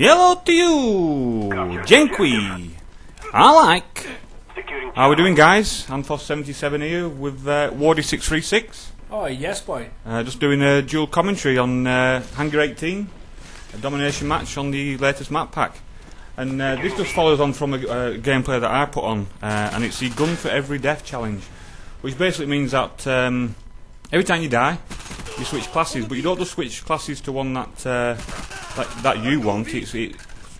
Hello to you, Jenqui. I like. How are we doing, guys? I'm Foss77 here with Wardy636. Oh, yes, boy. Just doing a dual commentary on Hangar 18, a domination match on the latest map pack. And this just follows on from a gameplay that I put on, and it's the gun for every death challenge, which basically means that every time you die, you switch classes, but you don't just switch classes to one that you want.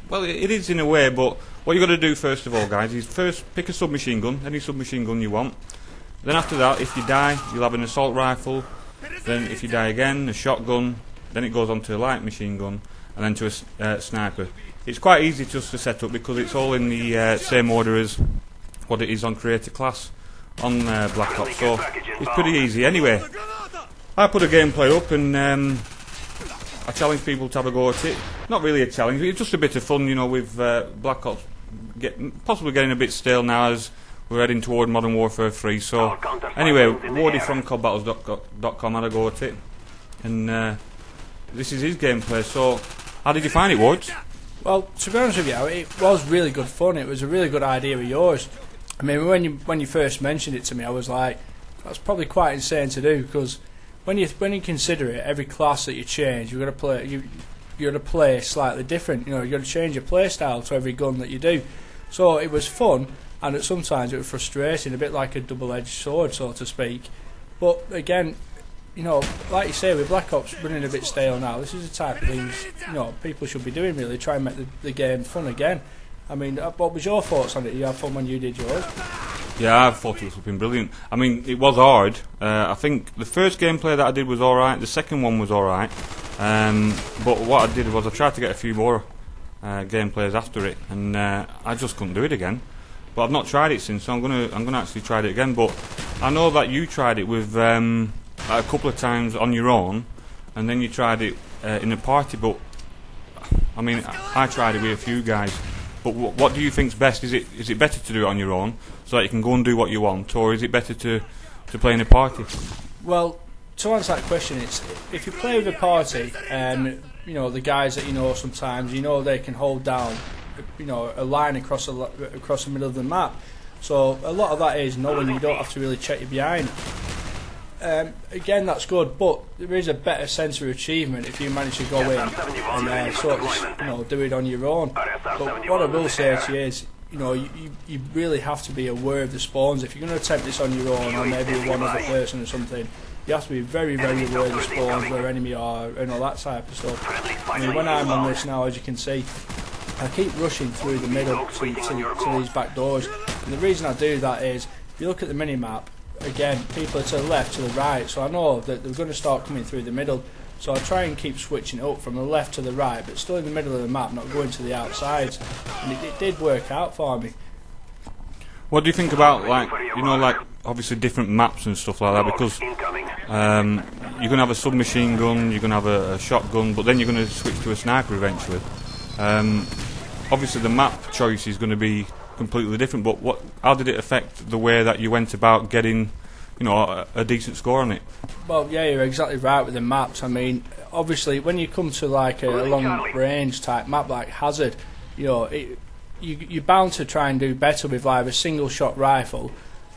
Well, it is in a way, but what you've got to do first of all, guys, is first pick a submachine gun, any submachine gun you want. Then after that, if you die, you'll have an assault rifle. Then if you die again, a shotgun. Then it goes on to a light machine gun, and then to a sniper. It's quite easy just to set up because it's all in the same order as what it is on creator class on Black Ops, so it's pretty easy. Anyway, I put a gameplay up and I challenge people to have a go at it. Not really a challenge, it's just a bit of fun, you know, with Black Ops possibly getting a bit stale now as we're heading toward Modern Warfare 3. So anyway, Wardy from CoDBattles.com had a go at it, and this is his gameplay. So how did you find it, Wards? Well, to be honest with you, it was really good fun. It was a really good idea of yours. I mean, when you first mentioned it to me, I was like, that's probably quite insane to do, because when you consider it, every class that you change, you're going to play slightly different. You know, you're going to change your play style to every gun that you do. So it was fun, and sometimes it was frustrating, a bit like a double-edged sword, so to speak. But again, you know, like you say, with Black Ops running a bit stale now, this is the type of things, you know, people should be doing, really, try and make the game fun again. I mean, what was your thoughts on it? You had fun when you did yours? Yeah, I thought it was been brilliant. I mean, it was hard. I think the first gameplay that I did was alright, the second one was alright. But what I did was I tried to get a few more gameplays after it, and I just couldn't do it again. But I've not tried it since, so I'm gonna actually try it again. But I know that you tried it with a couple of times on your own, and then you tried it in a party. But I mean, I tried it with a few guys. But what do you think's best? Is it better to do it on your own so that you can go and do what you want, or is it better to play in a party? Well, to answer that question, it's if you play with a party, you know, the guys that you know sometimes, you know, they can hold down, you know, a line across the middle of the map. So a lot of that is knowing you don't have to really check your behind. Again, that's good, but there is a better sense of achievement if you manage to go in and sort of, you know, do it on your own. But what I will say to you is, you know, you really have to be aware of the spawns. If you're going to attempt this on your own, or maybe with one other person or something, you have to be very, very aware of the spawns, where enemy are, and all that type of stuff. I mean, when I'm on this now, as you can see, I keep rushing through the middle to these back doors, and the reason I do that is, if you look at the mini-map, again, people are to the left, to the right, so I know that they're going to start coming through the middle, so I try and keep switching it up from the left to the right, but still in the middle of the map, not going to the outsides, and it did work out for me. What do you think about, like, you know, like, obviously different maps and stuff like that, because you're going to have a submachine gun, you're going to have a shotgun, but then you're going to switch to a sniper eventually. Obviously the map choice is going to be completely different, but how did it affect the way that you went about getting, you know, a decent score on it? Well, yeah, you're exactly right with the maps. I mean, obviously when you come to like a long range type map like Hazard, you know, you're bound to try and do better with either a single shot rifle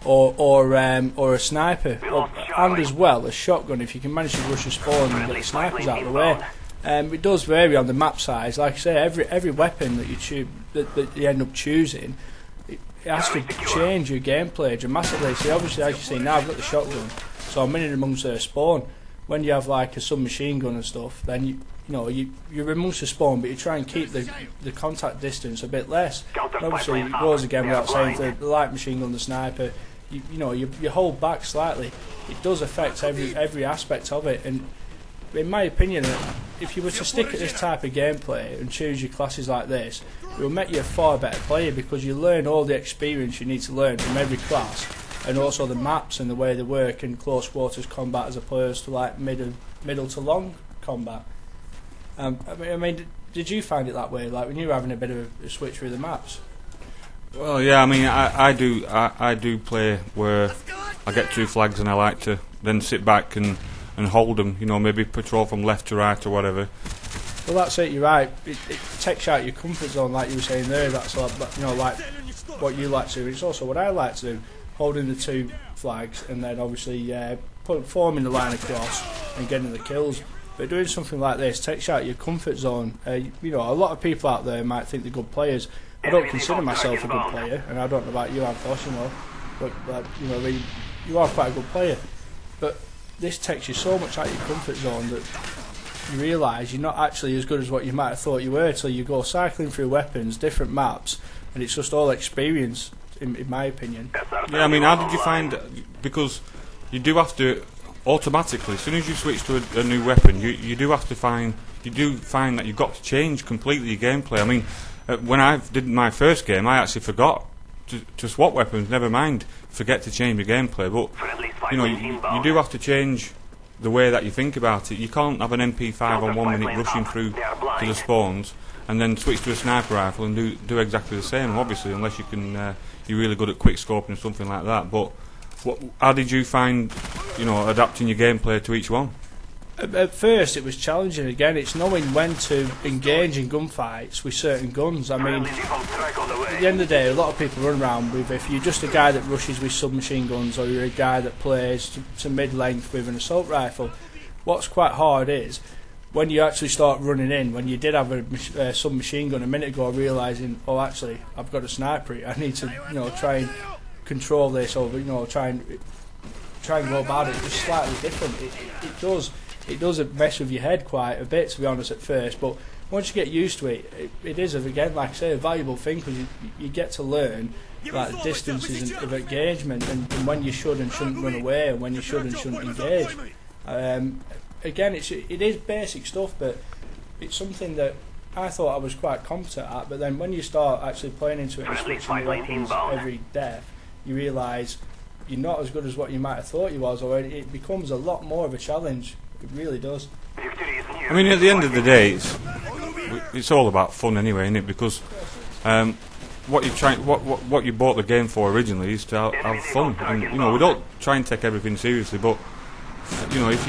or a sniper, and as well a shotgun if you can manage to rush a spawn and get the snipers out of the way. It does vary on the map size. Like I say, every weapon that you end up choosing, it has to change your gameplay dramatically. So obviously, as you see now, I've got the shotgun, so I'm in amongst their spawn. When you have like a submachine gun and stuff, then you're amongst the spawn, but you try and keep the contact distance a bit less. And obviously, it goes again without saying, for the light machine gun, the sniper, you hold back slightly. It does affect every aspect of it, and in my opinion, if you were to stick at this type of gameplay and choose your classes like this, it will make you a far better player, because you learn all the experience you need to learn from every class, and also the maps and the way they work in close quarters combat as opposed to like middle to long combat. I mean, did you find it that way, like when you were having a bit of a switch through the maps? Well, yeah, I mean, I do play where I get two flags and I like to then sit back and hold them, you know, maybe patrol from left to right or whatever. Well, that's it. You're right. It takes you out your comfort zone, like you were saying there. That's like, like what you like to do. It's also what I like to do, holding the 2 flags and then obviously forming the line across and getting the kills. But doing something like this takes you out your comfort zone. A lot of people out there might think they're good players. I don't consider myself a good player, and I don't know about you, Anthos, but you are quite a good player. But this takes you so much out of your comfort zone that you realise you're not actually as good as what you might have thought you were till you go cycling through weapons, different maps, and it's just all experience, in my opinion. Yeah, I mean, how did you find, because you do have to automatically, as soon as you switch to a new weapon, you do find that you've got to change completely your gameplay. I mean, when I did my first game, I actually forgot to swap weapons, never mind forget to change your gameplay, but you do have to change the way that you think about it. You can't have an MP5 on 1 minute rushing through to the spawns and then switch to a sniper rifle and do exactly the same, obviously, unless you can you're really good at quick scoping or something like that. But how did you find adapting your gameplay to each one? At first it was challenging. Again, it's knowing when to engage in gunfights with certain guns. I mean, at the end of the day, a lot of people run around with, if you're just a guy that rushes with submachine guns or you're a guy that plays to mid-length with an assault rifle, what's quite hard is when you actually start running in, when you did have a submachine gun a minute ago, realising, oh, actually I've got a sniper, I need to try and control this, or try and go about it just slightly different. It does mess with your head quite a bit, to be honest, at first, but once you get used to it, it is, again, like I say, a valuable thing, because you get to learn like the distances of engagement and when you should and shouldn't run away and when you should and shouldn't engage. Again, it is basic stuff, but it's something that I thought I was quite competent at, but then when you start actually playing into it and switching your weapons every death, you realise you're not as good as what you might have thought you was, or it becomes a lot more of a challenge. It really does. I mean, at the end of the day, it's all about fun anyway, isn't it? Because what you bought the game for originally is to have fun, and we don't try and take everything seriously, but if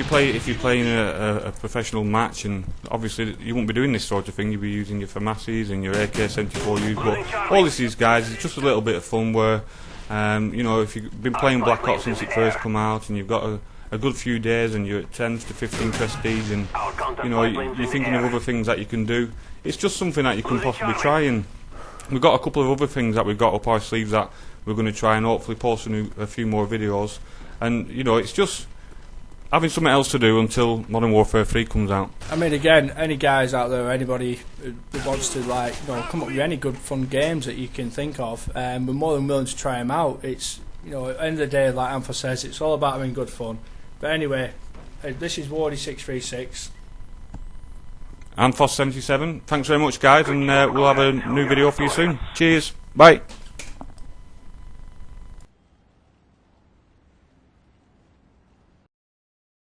you're playing a professional match, and obviously you won't be doing this sort of thing, you'll be using your FAMASs and your AK-74Us, but all this is, guys, is just a little bit of fun where if you've been playing Black Ops since it first come out and you've got a good few days and you're at 10 to 15 prestige and you're thinking of other things that you can do, it's just something that you can possibly try. And we've got a couple of other things that we've got up our sleeves that we're going to try and hopefully post a few more videos, and it's just having something else to do until Modern Warfare 3 comes out. I mean, again, any guys out there, anybody who wants to come up with any good fun games that you can think of, we're more than willing to try them out. It's at the end of the day, like Anthos says, it's all about having good fun. But anyway, this is Wardy636. Anthos77. Thanks very much, guys, and we'll have a new video for you soon. Cheers. Bye.